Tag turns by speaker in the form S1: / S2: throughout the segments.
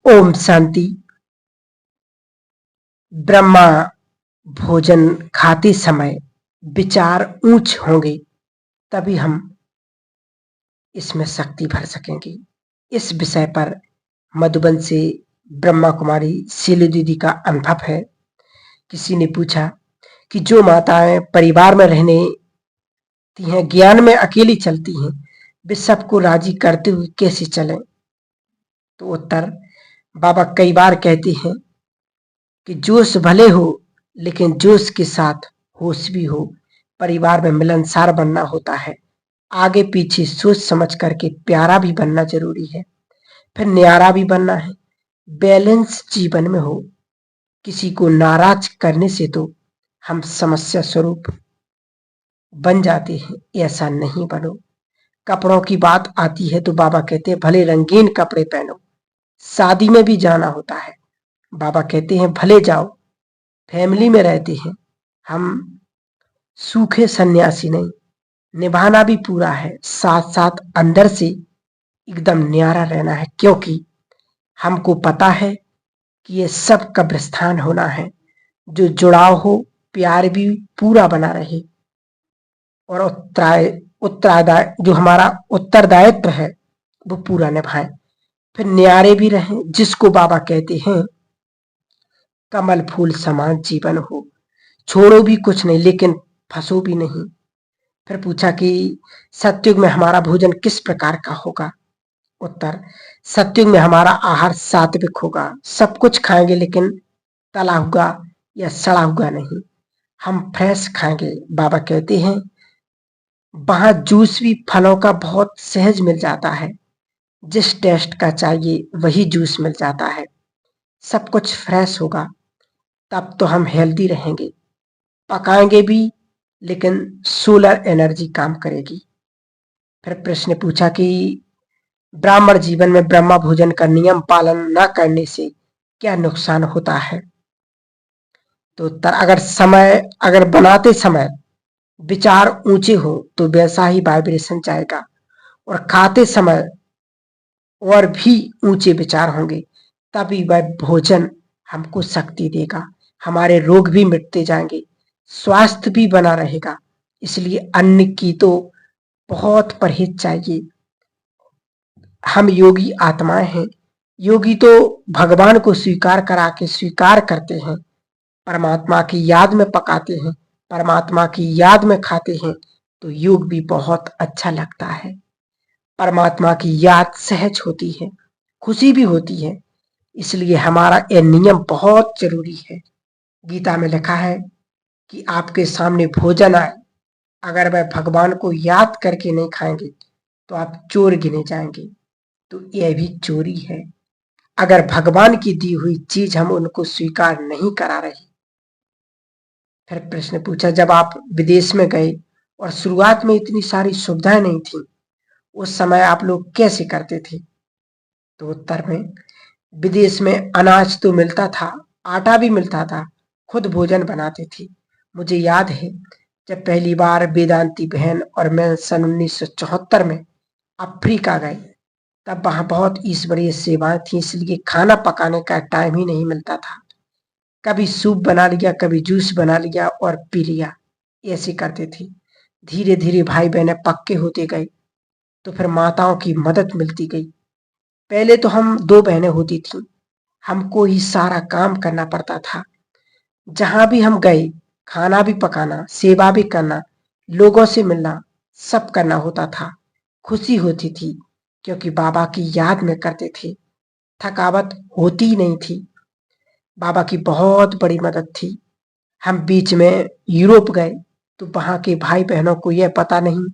S1: ओम शांति। ब्रह्मा भोजन खाते समय विचार ऊंच होंगे, तभी हम इसमें शक्ति भर सकेंगे। इस विषय पर मधुबन से ब्रह्मा कुमारी शीली दीदी का अनुभव है। किसी ने पूछा कि जो माताएं परिवार में रहने हैं, ज्ञान में अकेली चलती हैं, वे सबको राजी करते हुए कैसे चलें? तो उत्तर, बाबा कई बार कहते हैं कि जोश भले हो, लेकिन जोश के साथ होश भी हो। परिवार में मिलनसार बनना होता है। आगे पीछे सोच समझ करके प्यारा भी बनना जरूरी है, फिर न्यारा भी बनना है। बैलेंस जीवन में हो। किसी को नाराज करने से तो हम समस्या स्वरूप बन जाते हैं, ऐसा नहीं बनो। कपड़ों की बात आती है तो बाबा कहते हैं भले रंगीन कपड़े पहनो, शादी में भी जाना होता है। बाबा कहते हैं भले जाओ, फैमिली में रहते हैं हम, सूखे सन्यासी नहीं। निभाना भी पूरा है, साथ साथ अंदर से एकदम न्यारा रहना है, क्योंकि हमको पता है कि ये सब कब्रिस्तान होना है। जो जुड़ाव हो, प्यार भी पूरा बना रहे, और उत्तरादाय जो हमारा उत्तरदायित्व है वो पूरा निभाएं। फिर न्यारे भी रहें, जिसको बाबा कहते हैं कमल फूल समान जीवन हो। छोड़ो भी कुछ नहीं, लेकिन फंसो भी नहीं। फिर पूछा कि सतयुग में हमारा भोजन किस प्रकार का होगा? उत्तर, सतयुग में हमारा आहार सात्विक होगा। सब कुछ खाएंगे, लेकिन तला हुआ या सड़ा हुआ नहीं। हम फ्रेश खाएंगे। बाबा कहते हैं वहां जूस भी फलों का बहुत सहज मिल जाता है। जिस टेस्ट का चाहिए वही जूस मिल जाता है। सब कुछ फ्रेश होगा, तब तो हम हेल्दी रहेंगे। पकाएंगे भी, लेकिन सोलर एनर्जी काम करेगी। फिर प्रश्न पूछा कि ब्राह्मण जीवन में ब्रह्मा भोजन का नियम पालन न करने से क्या नुकसान होता है? तो उत्तर, अगर बनाते समय विचार ऊंचे हो तो वैसा ही वाइब्रेशन जाएगा, और खाते समय और भी ऊंचे विचार होंगे, तभी वह भोजन हमको शक्ति देगा। हमारे रोग भी मिटते जाएंगे, स्वास्थ्य भी बना रहेगा। इसलिए अन्न की तो बहुत परहेज चाहिए। हम योगी आत्माएं हैं। योगी तो भगवान को स्वीकार करा के स्वीकार करते हैं, परमात्मा की याद में पकाते हैं, परमात्मा की याद में खाते हैं, तो योग भी बहुत अच्छा लगता है। परमात्मा की याद सहज होती है, खुशी भी होती है। इसलिए हमारा यह नियम बहुत जरूरी है। गीता में लिखा है कि आपके सामने भोजन आए, अगर वह भगवान को याद करके नहीं खाएंगे तो आप चोर गिने जाएंगे। तो यह भी चोरी है। अगर भगवान की दी हुई चीज हम उनको स्वीकार नहीं करा रहे। फिर प्रश्न पूछा, जब आप विदेश में गए और शुरुआत में इतनी सारी सुविधाएं नहीं थी, उस समय आप लोग कैसे करते थे? तो उत्तर में, विदेश में अनाज तो मिलता था, आटा भी मिलता था, खुद भोजन बनाते थे। मुझे याद है जब पहली बार वेदांती बहन और मैं सन 1974 में अफ्रीका गए, तब वहां बहुत ईश्वरीय सेवाएं थी, इसलिए खाना पकाने का टाइम ही नहीं मिलता था। कभी सूप बना लिया, कभी जूस बना लिया और पी लिया, ऐसे करते थे। धीरे धीरे भाई बहनें पक्के होते गए, तो फिर माताओं की मदद मिलती गई। पहले तो हम 2 बहनें होती थीं, हमको ही सारा काम करना पड़ता था। जहां भी हम गए, खाना भी पकाना, सेवा भी करना, लोगों से मिलना, सब करना होता था। खुशी होती थी, क्योंकि बाबा की याद में करते थे। थकावट होती ही नहीं थी। बाबा की बहुत बड़ी मदद थी। हम बीच में यूरोप गए, तो वहां के भाई बहनों को यह पता नहीं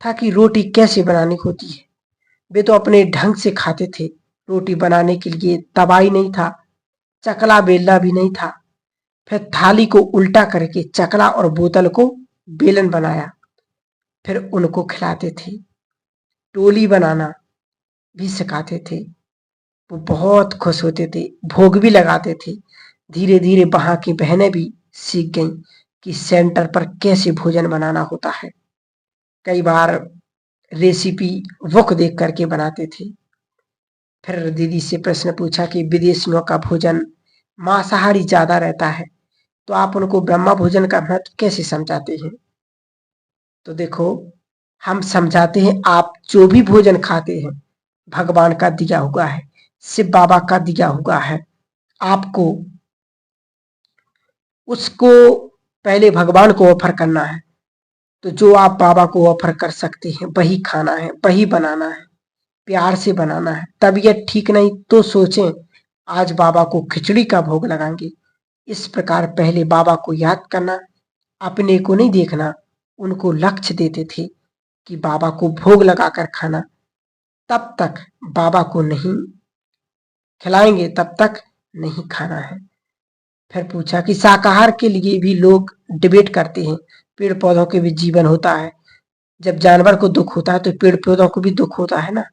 S1: था कि रोटी कैसे बनानी होती है। वे तो अपने ढंग से खाते थे। रोटी बनाने के लिए तवा ही नहीं था, चकला बेलना भी नहीं था। फिर थाली को उल्टा करके चकला और बोतल को बेलन बनाया, फिर उनको खिलाते थे। टोली बनाना भी सिखाते थे। वो बहुत खुश होते थे, भोग भी लगाते थे। धीरे धीरे वहां की बहनें भी सीख गईं कि सेंटर पर कैसे भोजन बनाना होता है। कई बार रेसिपी बुक देख करके बनाते थे। फिर दीदी से प्रश्न पूछा कि विदेशियों का भोजन मांसाहारी ज्यादा रहता है, तो आप उनको ब्रह्म भोजन का महत्व कैसे समझाते हैं? तो देखो, हम समझाते हैं आप जो भी भोजन खाते हैं भगवान का दिया हुआ है, शिव बाबा का दिया हुआ है। आपको उसको पहले भगवान को ऑफर करना है। तो जो आप बाबा को ऑफर कर सकते हैं वही खाना है, वही बनाना है, प्यार से बनाना है। तबीयत ठीक नहीं तो सोचें आज बाबा को खिचड़ी का भोग लगाएंगे। इस प्रकार पहले बाबा को याद करना, अपने को नहीं देखना। उनको लक्ष्य देते थे कि बाबा को भोग लगाकर खाना, तब तक बाबा को नहीं खिलाएंगे, तब तक नहीं खाना है। फिर पूछा कि शाकाहार के लिए भी लोग डिबेट करते हैं, पेड़ पौधों के भी जीवन होता है, जब जानवर को दुख होता है तो पेड़ पौधों को भी दुख होता है ना?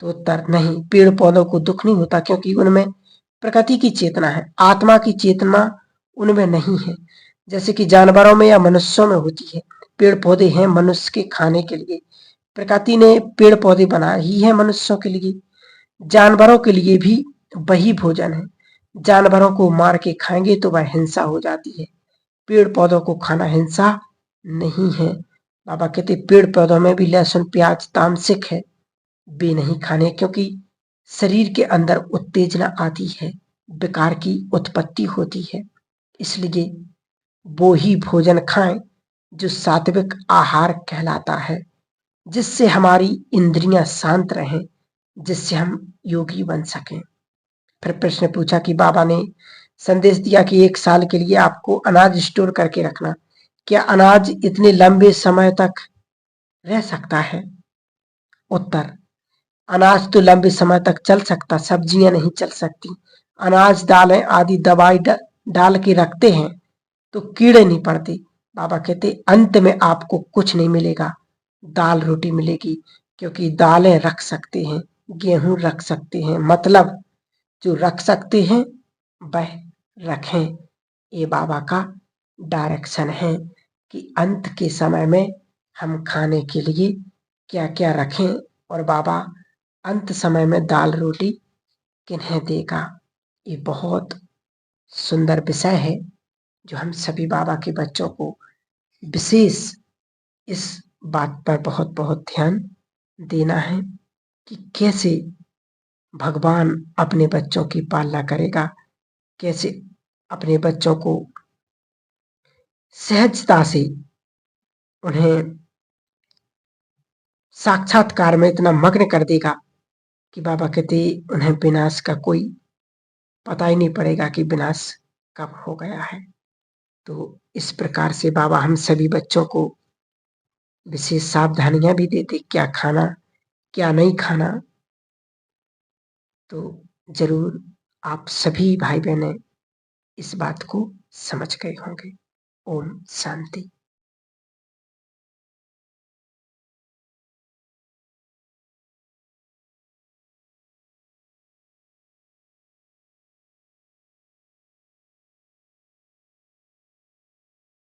S1: तो उत्तर नहीं, पेड़ पौधों को दुख नहीं होता, क्योंकि उनमें प्रकृति की चेतना है, आत्मा की चेतना उनमें नहीं है, जैसे कि जानवरों में या मनुष्यों में होती है। पेड़ पौधे हैं मनुष्य के खाने के लिए, प्रकृति ने पेड़ पौधे बनाए ही है मनुष्यों के लिए। जानवरों के लिए भी वही भोजन है। जानवरों को मार के खाएंगे तो वह हिंसा हो जाती है, पेड़ पौधों को खाना हिंसा नहीं है। बाबा कहते पेड़ पौधों में भी लहसुन प्याज तामसिक है, वे नहीं खाने, क्योंकि शरीर के अंदर उत्तेजना आती है, विकार की उत्पत्ति होती है। इसलिए वो ही भोजन खाएं जो सात्विक आहार कहलाता है, जिससे हमारी इंद्रियां शांत रहें, जिससे हम योगी बन सकें। फिर प्रश्न पूछा कि बाबा ने संदेश दिया कि 1 साल के लिए आपको अनाज स्टोर करके रखना, क्या अनाज इतने लंबे समय तक रह सकता है? उत्तर, अनाज तो लंबे समय तक चल सकता, सब्जियां नहीं चल सकती। अनाज दालें आदि दवाई डाल के रखते हैं तो कीड़े नहीं पड़ते। बाबा कहते अंत में आपको कुछ नहीं मिलेगा, दाल रोटी मिलेगी, क्योंकि दालें रख सकते हैं, गेहूं रख सकते हैं, मतलब जो रख सकते हैं वह रखें। ये बाबा का डायरेक्शन है कि अंत के समय में हम खाने के लिए क्या क्या रखें, और बाबा अंत समय में दाल रोटी किन्हें देगा। ये बहुत सुंदर विषय है जो हम सभी बाबा के बच्चों को विशेष इस बात पर बहुत बहुत ध्यान देना है कि कैसे भगवान अपने बच्चों की पालना करेगा, कैसे अपने बच्चों को सहजता से उन्हें साक्षात्कार में इतना मग्न कर देगा कि बाबा कहते उन्हें विनाश का कोई पता ही नहीं पड़ेगा कि विनाश कब हो गया है। तो इस प्रकार से बाबा हम सभी बच्चों को विशेष सावधानियां भी देते, क्या खाना क्या नहीं खाना। तो जरूर आप सभी भाई बहनें इस बात को समझ गए होंगे। ओम शांति।